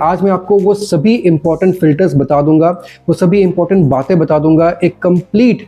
आज मैं आपको वो सभी इंपॉर्टेंट फिल्टर्स बता दूंगा, वो सभी इंपॉर्टेंट बातें बता दूंगा, एक complete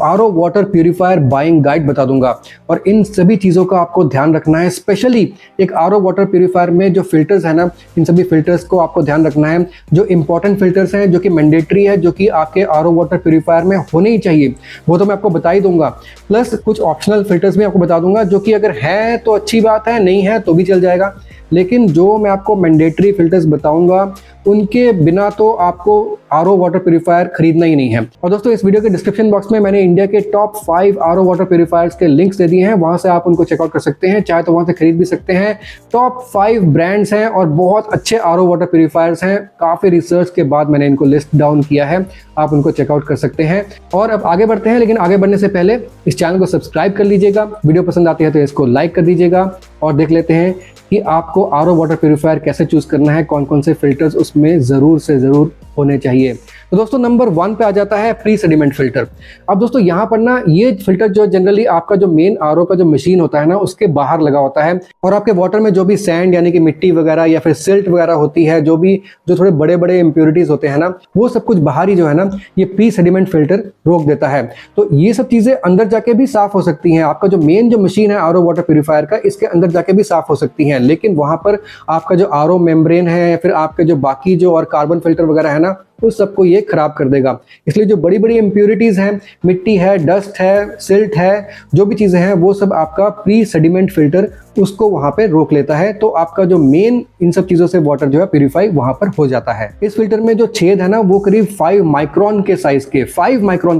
RO water purifier buying guide बता दूंगा। और इन सभी चीज़ों का आपको ध्यान रखना है, स्पेशली एक आरओ वाटर प्यूरिफायर में जो फिल्टर्स है ना, इन सभी फिल्टर्स को आपको ध्यान रखना है। जो इंपॉर्टेंट फिल्टर्स हैं, जो कि मैंडेटरी है, जो कि आपके आरओ वाटर प्यूरिफायर में होने ही चाहिए, वो तो मैं आपको बता ही दूंगा। प्लस कुछ ऑप्शनल फिल्टर्स भी आपको बता दूंगा, जो कि अगर है तो अच्छी बात है, नहीं है तो भी चल जाएगा। लेकिन जो मैं आपको मैंडेटरी फिल्टर्स बताऊंगा उनके बिना तो आपको आरओ वाटर प्यूरिफायर खरीदना ही नहीं है। और दोस्तों, इस वीडियो के डिस्क्रिप्शन बॉक्स में मैंने इंडिया के टॉप 5 आरओ वाटर प्यूरिफायर्स के लिंक्स दे दिए हैं, वहां से आप उनको चेकआउट कर सकते हैं, चाहे तो वहां से खरीद भी सकते हैं। टॉप 5 ब्रांड्स हैं और बहुत अच्छे आरओ वाटर प्यूरिफायर्स हैं। काफी रिसर्च के बाद मैंने इनको लिस्ट डाउन किया है, आप उनको चेकआउट कर सकते हैं। और अब आगे बढ़ते हैं, लेकिन आगे बढ़ने से पहले इस चैनल को सब्सक्राइब कर लीजिएगा, वीडियो पसंद आती है तो इसको लाइक कर दीजिएगा। और देख लेते हैं कि आपको आरओ वाटर प्यूरिफायर कैसे चूज करना है, कौन कौन से फिल्टर्स उसमें जरूर से जरूर होने चाहिए। तो दोस्तों, नंबर 1 पे आ जाता है प्री सेडिमेंट फिल्टर। अब दोस्तों, यहाँ पर ना ये फिल्टर जो जनरली आपका जो मेन आरओ का जो मशीन होता है ना, उसके बाहर लगा होता है। और आपके वाटर में जो भी सैंड यानी कि मिट्टी वगैरह या फिर सिल्ट वगैरह होती है, जो थोड़े बड़े बड़े इंप्योरिटीज होते हैं ना, वो सब कुछ बाहर ही जो है ना, ये प्री सेडिमेंट फिल्टर रोक देता है। तो ये सब चीजें अंदर जाके भी साफ हो सकती हैं। आपका जो मेन जो मशीन है आरओ वाटर प्यूरिफायर का, इसके अंदर जाके भी साफ हो सकती हैं, लेकिन वहां पर आपका जो आरओ मेम्ब्रेन है या फिर आपके जो बाकी जो और कार्बन फिल्टर वगैरह है ना, उस सबको ये खराब कर देगा। इसलिए जो बड़ी बड़ी इंप्योरिटीज हैं, मिट्टी है, डस्ट है, सिल्ट है, जो भी चीजें हैं, वो सब आपका प्री सेडिमेंट फिल्टर उसको वहां पे रोक लेता है। तो आपका जो मेन इन सब चीजों से वाटर जो है प्यूरिफाई वहां पर हो जाता है। इस फिल्टर में जो छेद है ना, वो करीब 5 माइक्रोन के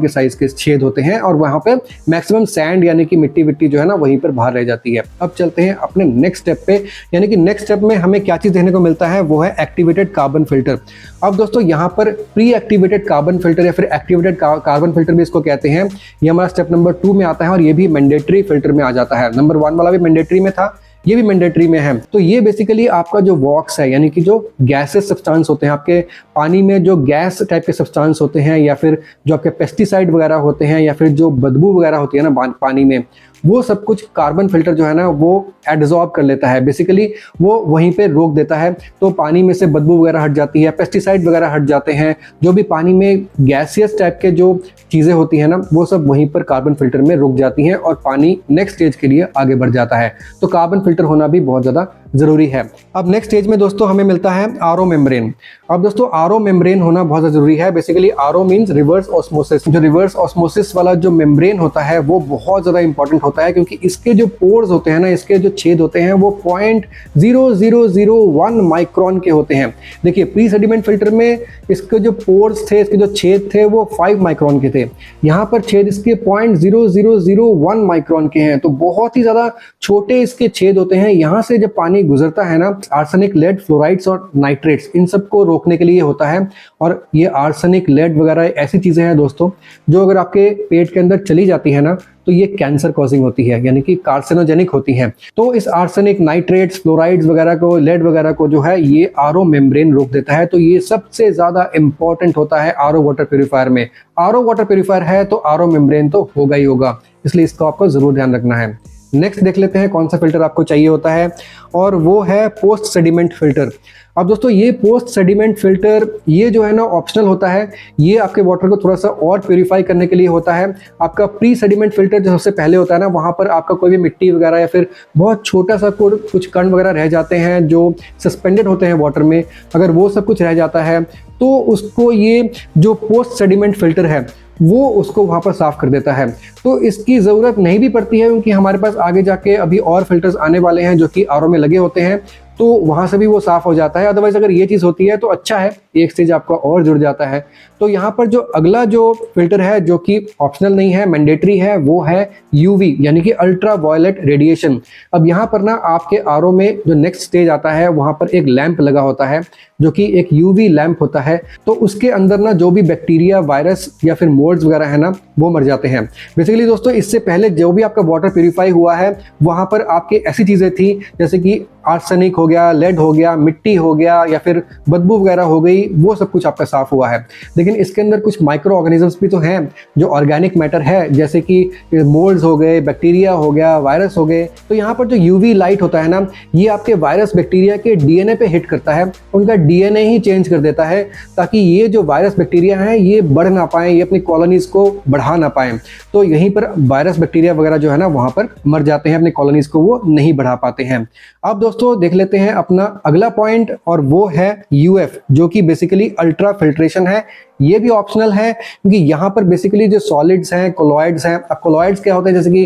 साइज के छेद होते हैं, और वहां पे मैक्सिमम सैंड यानी कि मिट्टी विट्टी जो है ना, वहीं पर बाहर रह जाती है। अब चलते हैं अपने नेक्स्ट स्टेप पे, यानी कि नेक्स्ट स्टेप में हमें क्या चीज देखने को मिलता है, वो है एक्टिवेटेड कार्बन फिल्टर। अब दोस्तों, यहाँ पर प्री एक्टिवेटेड कार्बन फिल्टर या फिर एक्टिवेटेड कार्बन फिल्टर भी इसको कहते हैं, ये हमारा स्टेप नंबर 2 में आता है, और ये भी मैंडेटरी फिल्टर में आ जाता है। नंबर 1 वाला भी मैंडेटरी में था, ये भी मैंडेटरी में है। तो ये बेसिकली आपका जो वॉक्स है, यानी कि जो गैसेस सब्सटेंस होते हैं, आपके पानी में जो गैस टाइप के सब्सटेंस होते हैं, या फिर जो आपके पेस्टिसाइड वगैरह होते हैं, या फिर जो बदबू वगैरह होती है ना पानी में, वो सब कुछ कार्बन फिल्टर जो है ना, वो एब्जॉर्ब कर लेता है। बेसिकली वो वहीं पे रोक देता है, तो पानी में से बदबू वगैरह हट जाती है, पेस्टिसाइड वगैरह हट जाते हैं, जो भी पानी में गैसियस टाइप के जो चीज़ें होती हैं ना, वो सब वहीं पर कार्बन फिल्टर में रुक जाती हैं, और पानी नेक्स्ट स्टेज के लिए आगे बढ़ जाता है। तो कार्बन फिल्टर होना भी बहुत ज़्यादा जरूरी है। अब नेक्स्ट स्टेज में दोस्तों हमें मिलता है आरओ मेम्ब्रेन। अब दोस्तों, आरओ मेम्ब्रेन होना बहुत ज़्यादा जरूरी है। Basically RO means reverse osmosis. जो रिवर्स ऑस्मोसिस वाला जो मेम्ब्रेन होता है, वो बहुत ज़्यादा इंपॉर्टेंट होता है, क्योंकि इसके जो पोर्स होते हैं ना, इसके जो छेद होते हैं, वो 0.0001 माइक्रोन के होते हैं। देखिए, प्री सेडिमेंट फिल्टर में इसके जो पोर्स थे, इसके जो छेद थे, वो 5 माइक्रोन के थे। यहाँ पर छेद इसके 0.0001 माइक्रोन के हैं, तो बहुत ही ज़्यादा छोटे इसके छेद होते हैं। यहाँ से जब पानी गुजरता है ना, आर्सेनिक, लेड, फ्लोराइड्स और नाइट्रेट्स, इन सब को रोकने के लिए होता है। और ये आर्सेनिक, लेड वगैरह ऐसी चीजें हैं दोस्तों, जो अगर आपके पेट के अंदर चली जाती है ना, तो ये कैंसर कॉजिंग होती है, यानी कि कार्सिनोजेनिक होती है। तो इस आर्सेनिक, नाइट्रेट्स, फ्लोराइड्स वगैरह को, लेड वगैरह को जो है, ये आरओ मेम्ब्रेन रोक देता है। तो ये सबसे ज्यादा इंपॉर्टेंट होता है आरओ वाटर प्यूरिफायर में। आरओ वाटर प्यूरिफायर है तो आरओ मेम्ब्रेन तो होगा ही होगा, इसलिए इसको आपको जरूर ध्यान रखना है। नेक्स्ट देख लेते हैं कौन सा फिल्टर आपको चाहिए होता है, और वो है पोस्ट सेडिमेंट फिल्टर। अब दोस्तों, ये पोस्ट सेडिमेंट फिल्टर, ये जो है ना, ऑप्शनल होता है। ये आपके वाटर को थोड़ा सा और प्यूरिफाई करने के लिए होता है। आपका प्री सेडिमेंट फिल्टर जो सबसे पहले होता है ना, वहाँ पर आपका कोई भी मिट्टी वगैरह या फिर बहुत छोटा सा कुछ कण वगैरह रह जाते हैं, जो सस्पेंडेड होते हैं वाटर में, अगर वो सब कुछ रह जाता है, तो उसको ये जो पोस्ट सेडिमेंट फिल्टर है, वो उसको वहाँ पर साफ कर देता है। तो इसकी ज़रूरत नहीं भी पड़ती है, क्योंकि हमारे पास आगे जाके अभी और फिल्टर्स आने वाले हैं जो कि आरओ में लगे होते हैं, तो वहाँ से भी वो साफ हो जाता है। अदरवाइज अगर ये चीज़ होती है तो अच्छा है, एक स्टेज आपका और जुड़ जाता है। तो यहाँ पर जो अगला जो फिल्टर है, जो कि ऑप्शनल नहीं है, मैंडेटरी है, वो है यूवी, यानी कि अल्ट्रा वायलेट रेडिएशन। अब यहाँ पर ना आपके आरओ में जो नेक्स्ट स्टेज आता है, वहाँ पर एक लैंप लगा होता है, जो कि एक यूवी लैंप होता है। तो उसके अंदर ना जो भी बैक्टीरिया, वायरस या फिर मोल्ड्स वगैरह है ना, वो मर जाते हैं। बेसिकली दोस्तों, इससे पहले जो भी आपका वाटर प्यूरिफाई हुआ है, वहाँ पर आपके ऐसी चीज़ें थी जैसे कि आर्सेनिक हो गया, लेड हो गया, मिट्टी हो गया या फिर बदबू वगैरह हो गई, वो सब कुछ आपका साफ हुआ है। लेकिन इसके अंदर कुछ माइक्रो ऑर्गेनिजम्स भी तो हैं जो ऑर्गेनिक मैटर है, जैसे कि मोल्ड्स हो गए, बैक्टीरिया हो गया, वायरस हो गए। तो यहाँ पर जो यूवी लाइट होता है ना, ये आपके वायरस बैक्टीरिया के डीएनए पे हिट करता है, उनका डीएनए ही चेंज कर देता है ताकि ये जो वायरस बैक्टीरिया हैं ये बढ़ ना पाए, ये अपनी कॉलोनीज को बढ़ा ना पाए। तो यहीं पर वायरस बैक्टीरिया वगैरह जो है ना वहाँ पर मर जाते हैं, अपने कॉलोनीज को वो नहीं बढ़ा पाते हैं। अब दोस्तों देख लेते हैं अपना अगला पॉइंट, और वो है यूएफ, जो कि बेसिकली अल्ट्रा फिल्ट्रेशन है। ये भी ऑप्शनल है क्योंकि यहाँ पर बेसिकली जो सॉलिड्स हैं, कोलॉइड्स हैं। अब कोलॉइड्स क्या होते हैं, जैसे कि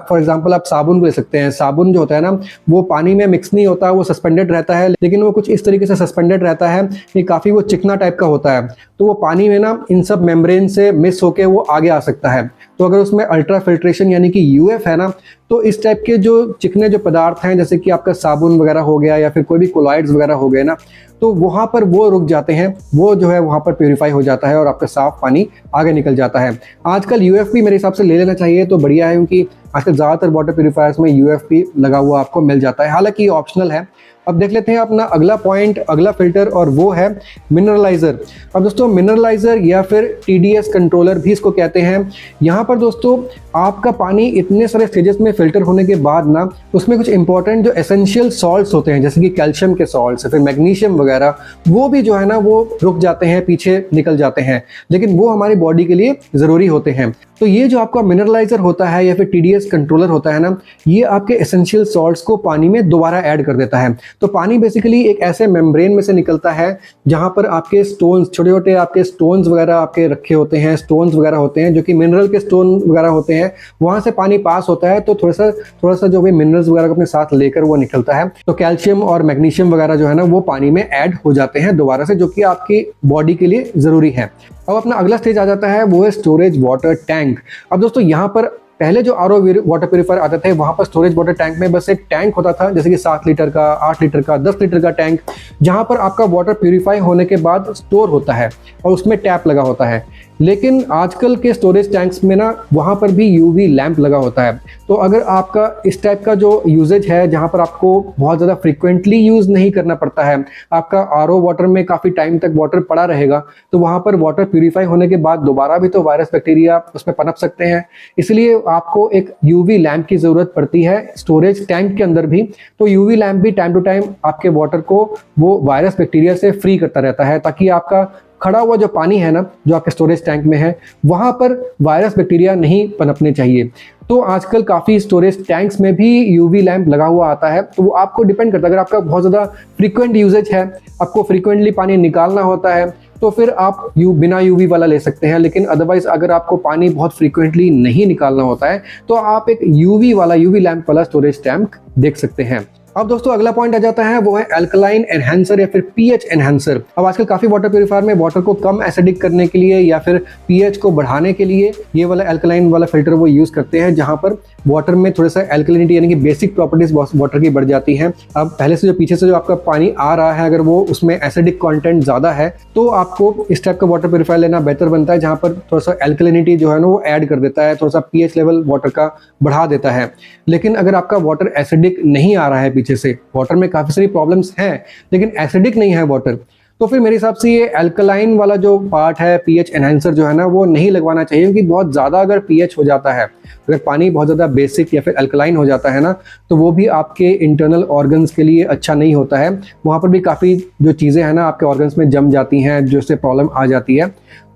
फॉर एग्जांपल आप साबुन को ले सकते हैं। साबुन जो होता है ना वो पानी में मिक्स नहीं होता, वो सस्पेंडेड रहता है, लेकिन वो कुछ इस तरीके से सस्पेंडेड रहता है कि काफ़ी वो चिकना टाइप का होता है। तो वो पानी में ना इन सब मेम्ब्रेन से मिस होके वो आगे आ सकता है। तो अगर उसमें अल्ट्रा फिल्ट्रेशन यानी कि यूएफ है ना, तो इस टाइप के जो चिकने जो पदार्थ हैं, जैसे कि आपका साबुन वगैरह हो गया या फिर कोई भी कोलॉइड्स वगैरह हो गए ना, तो वहाँ पर वो रुक जाते हैं, वो जो है वहाँ पर प्यूरिफाई हो जाता है और आपका साफ पानी आगे निकल जाता है। आजकल यूएफ भी मेरे हिसाब से ले लेना चाहिए तो बढ़िया है, क्योंकि आजकल ज़्यादातर वाटर प्यूरिफायर्स में यूएफ भी लगा हुआ आपको मिल जाता है, हालांकि ये ऑप्शनल है। अब देख लेते हैं अपना अगला पॉइंट, अगला फिल्टर, और वो है मिनरलाइजर। अब दोस्तों मिनरलाइजर या फिर टीडीएस कंट्रोलर भी इसको कहते हैं। यहाँ पर दोस्तों आपका पानी इतने सारे स्टेजेस में फिल्टर होने के बाद ना उसमें कुछ इंपॉर्टेंट जो एसेंशियल सॉल्ट्स होते हैं, जैसे कि कैल्शियम के सॉल्ट्स, फिर मैग्नीशियम वगैरह, वो भी जो है ना वो रुक जाते हैं, पीछे निकल जाते हैं, लेकिन वो हमारी बॉडी के लिए ज़रूरी होते हैं। तो ये जो आपका मिनरलाइजर होता है या फिर टीडीएस कंट्रोलर होता है ना, ये आपके एसेंशियल सॉल्ट्स को पानी में दोबारा ऐड कर देता है। तो पानी बेसिकली एक ऐसे मेम्ब्रेन में से निकलता है जहां पर आपके स्टोन्स, छोटे छोटे आपके स्टोन्स वगैरह आपके रखे होते हैं, स्टोन्स वगैरह होते हैं जो कि मिनरल के स्टोन वगैरह होते हैं, वहां से पानी पास होता है। तो थोड़ा सा जो भी मिनरल्स वगैरह को अपने साथ लेकर वो निकलता है। तो कैल्शियम और मैग्नीशियम वगैरह जो है ना वो पानी में ऐड हो जाते हैं दोबारा से, जो कि आपकी बॉडी के लिए ज़रूरी है। अब अपना अगला स्टेज आ जाता है, वो है स्टोरेज वाटर टैंक। अब दोस्तों यहाँ पर पहले जो आरओ वाटर प्यूरिफायर आते थे वहां पर स्टोरेज वाटर टैंक में बस एक टैंक होता था, जैसे कि 7 लीटर का, 8 लीटर का, 10 लीटर का टैंक, जहां पर आपका वाटर प्यूरिफाई होने के बाद स्टोर होता है और उसमें टैप लगा होता है। लेकिन आजकल के स्टोरेज टैंक्स में ना वहाँ पर भी यूवी लैंप लगा होता है। तो अगर आपका इस टाइप का जो यूजेज है, जहाँ पर आपको बहुत ज़्यादा फ्रीक्वेंटली यूज़ नहीं करना पड़ता है, आपका आरओ वाटर में काफ़ी टाइम तक वाटर पड़ा रहेगा, तो वहाँ पर वाटर प्यूरिफाई होने के बाद दोबारा भी तो वायरस बैक्टीरिया उसमें पनप सकते हैं। इसलिए आपको एक यूवी लैंप की ज़रूरत पड़ती है स्टोरेज टैंक के अंदर भी। तो यूवी लैंप भी टाइम टू टाइम आपके वाटर को वो वायरस बैक्टीरिया से फ्री करता रहता है, ताकि आपका खड़ा हुआ जो पानी है ना जो आपके स्टोरेज टैंक में है, वहाँ पर वायरस बैक्टीरिया नहीं पनपने चाहिए। तो आजकल काफ़ी स्टोरेज टैंक्स में भी यूवी लैंप लगा हुआ आता है। तो वो आपको डिपेंड करता है, अगर आपका बहुत ज़्यादा फ्रीक्वेंट यूजेज है, आपको फ्रीक्वेंटली पानी निकालना होता है, तो फिर आप बिना यूवी वाला ले सकते हैं। लेकिन अदरवाइज अगर आपको पानी बहुत फ्रीक्वेंटली नहीं निकालना होता है तो आप एक यूवी लैंप वाला स्टोरेज टैंक देख सकते हैं। अब दोस्तों अगला पॉइंट आ जाता है, वो है अल्कलाइन एनहांसर या फिर पीएच एनहांसर। अब आजकल काफी वाटर प्यूरिफायर में वाटर को कम एसिडिक करने के लिए या फिर पीएच को बढ़ाने के लिए ये वाला अल्कलाइन वाला फिल्टर वो यूज करते हैं, जहां पर वाटर में थोड़ा सा अल्कलिनिटी यानी कि बेसिक प्रॉपर्टीज वाटर की बढ़ जाती हैं। अब पहले से जो पीछे से जो आपका पानी आ रहा है, अगर वो उसमें एसिडिक कंटेंट ज्यादा है तो आपको इस टाइप का वाटर प्यूरिफायर लेना बेहतर बनता है, जहां पर थोड़ा सा अल्कलिनिटी जो है ना वो ऐड कर देता है, थोड़ा सा पीएच लेवल वाटर का बढ़ा देता है। लेकिन अगर आपका वाटर एसिडिक नहीं आ रहा है, पीछे से वाटर में काफी सारी प्रॉब्लम्स हैं लेकिन एसिडिक नहीं है वाटर, तो फिर मेरे हिसाब से ये अल्कलाइन वाला जो पार्ट है, पीएच एनहांसर जो है ना, वो नहीं लगवाना चाहिए। क्योंकि बहुत ज़्यादा अगर पीएच हो जाता है, अगर पानी बहुत ज़्यादा बेसिक या फिर अल्कलाइन हो जाता है ना, तो वो भी आपके इंटरनल ऑर्गन्स के लिए अच्छा नहीं होता है। वहाँ पर भी काफ़ी जो चीज़ें हैं ना आपके ऑर्गन्स में जम जाती हैं, जिससे प्रॉब्लम आ जाती है,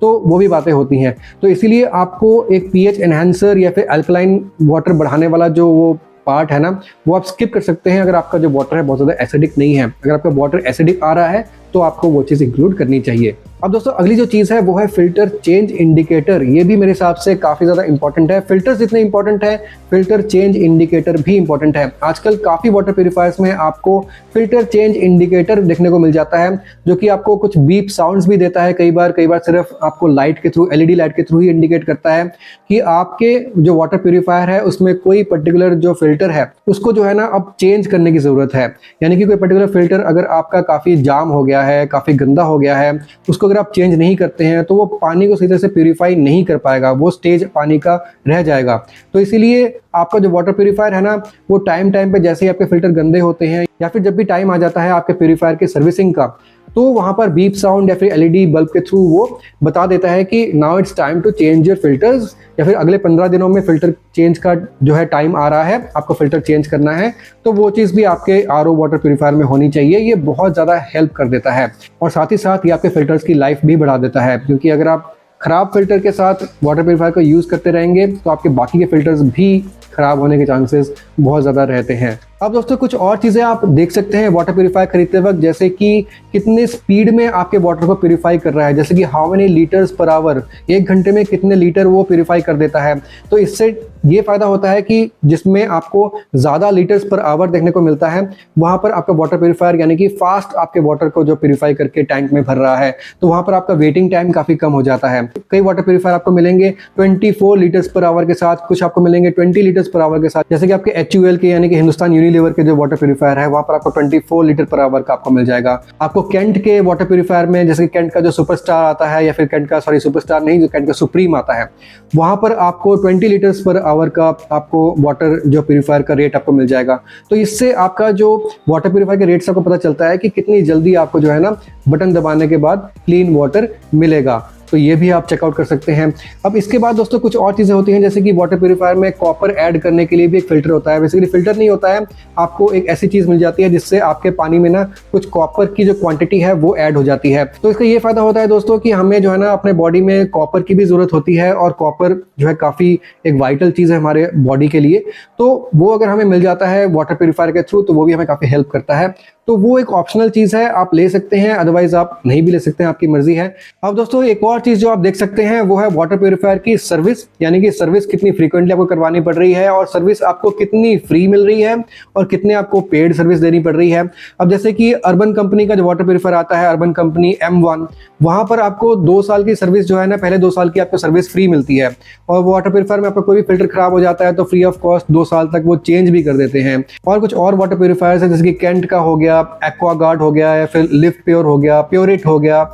तो वो भी बातें होती हैं। तो इसीलिए आपको एक पीएच एनहांसर या फिर अल्कलाइन वाटर बढ़ाने वाला जो वो पार्ट है ना, वो आप स्किप कर सकते हैं अगर आपका जो वाटर है बहुत ज़्यादा एसिडिक नहीं है। अगर आपका वाटर एसिडिक आ रहा है तो आपको वो चीज़ इंक्लूड करनी चाहिए। अब दोस्तों अगली जो चीज़ है वो है फिल्टर चेंज इंडिकेटर। ये भी मेरे हिसाब से काफ़ी ज़्यादा इंपॉर्टेंट है। फिल्टर्स जितने इंपॉर्टेंट है, फिल्टर चेंज इंडिकेटर भी इंपॉर्टेंट है। आजकल काफ़ी वाटर प्यूरिफायर्स में आपको फिल्टर चेंज इंडिकेटर देखने को मिल जाता है, जो कि आपको कुछ बीप साउंड्स भी देता है। कई बार सिर्फ आपको लाइट के थ्रू, एलईडी लाइट के थ्रू ही इंडिकेट करता है कि आपके जो वाटर प्यूरिफायर है उसमें कोई पर्टिकुलर जो फिल्टर है उसको जो है ना अब चेंज करने की ज़रूरत है। यानी कि कोई पर्टिकुलर फिल्टर अगर आपका काफ़ी जाम हो गया है, काफ़ी गंदा हो गया है, उसको अगर आप चेंज नहीं करते हैं तो वो पानी को सही तरह से प्यूरीफाई नहीं कर पाएगा, वो स्टेज पानी का रह जाएगा। तो इसीलिए आपका जो वाटर प्यूरीफायर है ना, वो टाइम टाइम पे जैसे ही आपके फिल्टर गंदे होते हैं या फिर जब भी टाइम आ जाता है आपके प्यूरीफायर के सर्विसिंग का, तो वहाँ पर बीप साउंड या फिर एलईडी बल्ब के थ्रू वो बता देता है कि now it's time to change your filters, या फिर अगले 15 दिनों में फिल्टर चेंज का जो है टाइम आ रहा है, आपको फिल्टर चेंज करना है। तो वो चीज़ भी आपके आरओ वाटर प्यूरीफायर में होनी चाहिए। ये बहुत ज़्यादा हेल्प कर देता है और साथ ही साथ ये आपके फिल्टर्स की लाइफ भी बढ़ा देता है, क्योंकि अगर आप खराब फिल्टर के साथ वाटर प्यूरीफायर को यूज़ करते रहेंगे तो आपके बाकी के फिल्टर्स भी खराब होने के चांसेस बहुत ज़्यादा रहते हैं। अब दोस्तों कुछ और चीज़ें आप देख सकते हैं वाटर प्यूरीफायर खरीदते वक्त, जैसे कि कितने स्पीड में आपके वाटर को प्यूरीफाई कर रहा है, जैसे कि how many litres per hour, 1 घंटे में कितने लीटर वो प्यूरीफाई कर देता है। तो इससे ये फ़ायदा होता है कि जिसमें आपको ज़्यादा लीटर्स पर आवर देखने को मिलता है, वहाँ पर आपका वाटर प्यूरीफायर यानी कि फास्ट आपके वाटर को जो प्यूरीफाई करके टैंक में भर रहा है, तो वहाँ पर आपका वेटिंग टाइम काफ़ी कम हो जाता है। कई वाटर प्यूरीफायर आपको मिलेंगे 24 लीटर्स पर आवर के साथ, कुछ आपको मिलेंगे 20 लीटर्स पर आवर के साथ, जैसे कि आपके HUL के यानी कि हिंदुस्तान यूनिलीवर के जो वाटर प्यूरीफायर है वहाँ पर आपको 24 लीटर पर आवर का आपको मिल जाएगा। आपको केंट के वाटर प्यूरीफायर में, जैसे कि केंट का जो सुपरस्टार आता है, या फिर केंट का सुपरस्टार नहीं, जो केंट का सुप्रीम आता है, वहाँ पर आपको 20 लीटर्स पर आवर का आपको वाटर जो प्यूरीफायर का रेट आपको मिल जाएगा। तो इससे आपका जो वाटर प्यूरीफायर के रेट से आपको पता चलता है कि कितनी जल्दी आपको जो है ना बटन दबाने के बाद क्लीन वाटर मिलेगा। तो ये भी आप चेकआउट कर सकते हैं। अब इसके बाद दोस्तों कुछ और चीज़ें होती हैं, जैसे कि वाटर प्यूरीफायर में कॉपर ऐड करने के लिए भी एक फ़िल्टर होता है। बेसिकली फ़िल्टर नहीं होता है, आपको एक ऐसी चीज़ मिल जाती है जिससे आपके पानी में ना कुछ कॉपर की जो क्वांटिटी है वो ऐड हो जाती है। तो इसका ये फ़ायदा होता है दोस्तों कि हमें जो है ना अपने बॉडी में कॉपर की भी ज़रूरत होती है, और कॉपर जो है काफ़ी एक वाइटल चीज़ है हमारे बॉडी के लिए। तो वो अगर हमें मिल जाता है वाटर प्यूरीफायर के थ्रू तो वो भी हमें काफ़ी हेल्प करता है। तो वो एक ऑप्शनल चीज़ है, आप ले सकते हैं, अदरवाइज आप नहीं भी ले सकते हैं, आपकी मर्जी है। अब दोस्तों एक और चीज़ जो आप देख सकते हैं वो है वाटर प्यूरीफायर की सर्विस, यानी कि सर्विस कितनी फ्रीक्वेंटली आपको करवानी पड़ रही है, और सर्विस आपको कितनी फ्री मिल रही है और कितने आपको पेड सर्विस देनी पड़ रही है। अब जैसे कि अर्बन कंपनी का जो वाटर प्यूरीफायर आता है, अर्बन कंपनी M1, वहाँ पर आपको 2 साल की सर्विस जो है ना, पहले 2 साल की आपको सर्विस फ्री मिलती है, और वाटर प्यूरीफायर में आपका कोई भी फिल्टर खराब हो जाता है तो फ्री ऑफ कॉस्ट 2 साल तक वो चेंज भी कर देते हैं। और कुछ और वाटर प्यूरीफायर्स है, जैसे कि केंट का हो गया, एक्वागार्ड हो गया, या फिर लिफ्ट प्योर हो गया, प्योरेट हो गया।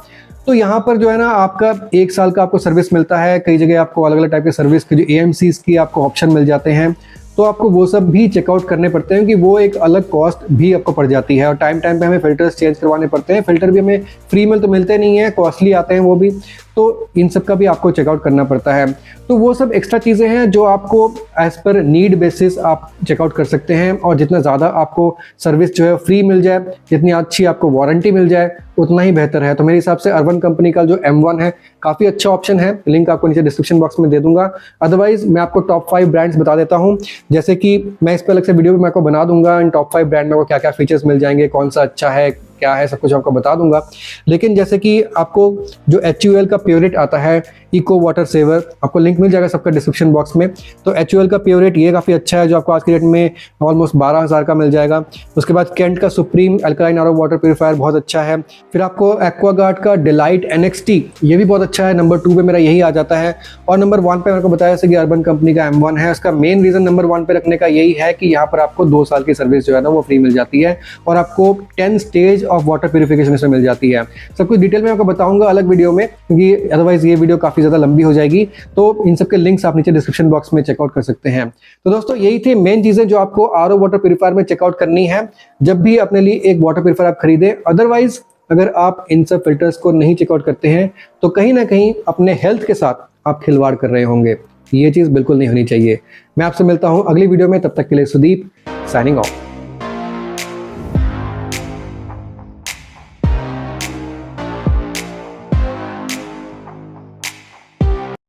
तो यहाँ पर जो है ना आपका 1 साल का आपको सर्विस मिलता है। कई जगह आपको अलग अलग टाइप के सर्विस के जो AMCs की आपको ऑप्शन मिल जाते हैं, तो आपको वो सब भी चेकआउट करने पड़ते हैं कि वो एक अलग कॉस्ट भी आपको पड़ जाती है। और टाइम टाइम पे हमें फिल्टर्स चेंज करवाने पड़ते हैं। फिल्टर भी हमें फ्री में तो मिलते नहीं है, कॉस्टली आते हैं वो भी, तो इन सब का भी आपको चेकआउट करना पड़ता है। तो वो सब एक्स्ट्रा चीज़ें हैं जो आपको एज पर नीड बेसिस आप चेकआउट कर सकते हैं, और जितना ज़्यादा आपको सर्विस जो है फ्री मिल जाए, जितनी अच्छी आपको वारंटी मिल जाए, उतना ही बेहतर है। तो मेरे हिसाब से अर्बन कंपनी का जो M1 है काफ़ी अच्छा ऑप्शन है। लिंक आपको नीचे डिस्क्रिप्शन बॉक्स में दे दूंगा। अदरवाइज मैं आपको टॉप 5 ब्रांड्स बता देता हूँ, जैसे कि मैं इस पर अलग से वीडियो भी मैं आपको बना दूंगा। इन टॉप 5 ब्रांड में आपको क्या क्या फीचर्स मिल जाएंगे, कौन सा अच्छा है, क्या है, सब कुछ आपको बता दूंगा। लेकिन जैसे कि आपको जो HUL का प्योरेट आता है, इको वाटर सेवर, आपको लिंक मिल जाएगा सबका डिस्क्रिप्शन बॉक्स में। तो HUL का प्योरेट ये काफ़ी अच्छा है, जो आपको आज के रेट में ऑलमोस्ट 12,000 का मिल जाएगा। उसके बाद केंट का supreme alkaline RO water purifier बहुत अच्छा है। फिर आपको एक्वागार्ड का डिलाइट NXT, ये भी बहुत अच्छा है। नंबर 2 पे मेरा यही आ जाता है। और नंबर 1 पे मेरे को बताया जैसे कि अर्बन कंपनी का M1 है। उसका मेन रीज़न नंबर 1 पे रखने का यही है कि यहाँ पर आपको 2 साल की सर्विस जो है ना वो फ्री मिल जाती है, और आपको 10 स्टेज ऑफ वाटर प्यूरिफिकेशन इसमें मिल जाती है। सब कुछ डिटेल में आपको बताऊंगा अलग वीडियो में, क्योंकि अदरवाइज ये वीडियो काफ़ी ज़्यादा लंबी हो जाएगी। तो इन सब के लिंक्स आप नीचे डिस्क्रिप्शन बॉक्स में चेकआउट कर सकते हैं। तो दोस्तों यही थी मेन चीज़ें जो आपको आरओ वाटर प्यूरीफायर में चेकआउट करनी है जब भी अपने लिए एक वाटर प्यूरीफायर आप खरीदें। अदरवाइज अगर आप इन सब फिल्टर्स को नहीं चेकआउट करते हैं तो कहीं ना कहीं अपने हेल्थ के साथ आप खिलवाड़ कर रहे होंगे। ये चीज़ बिल्कुल नहीं होनी चाहिए। मैं आपसे मिलता हूँ अगली वीडियो में, तब तक के लिए सुदीप साइनिंग ऑफ।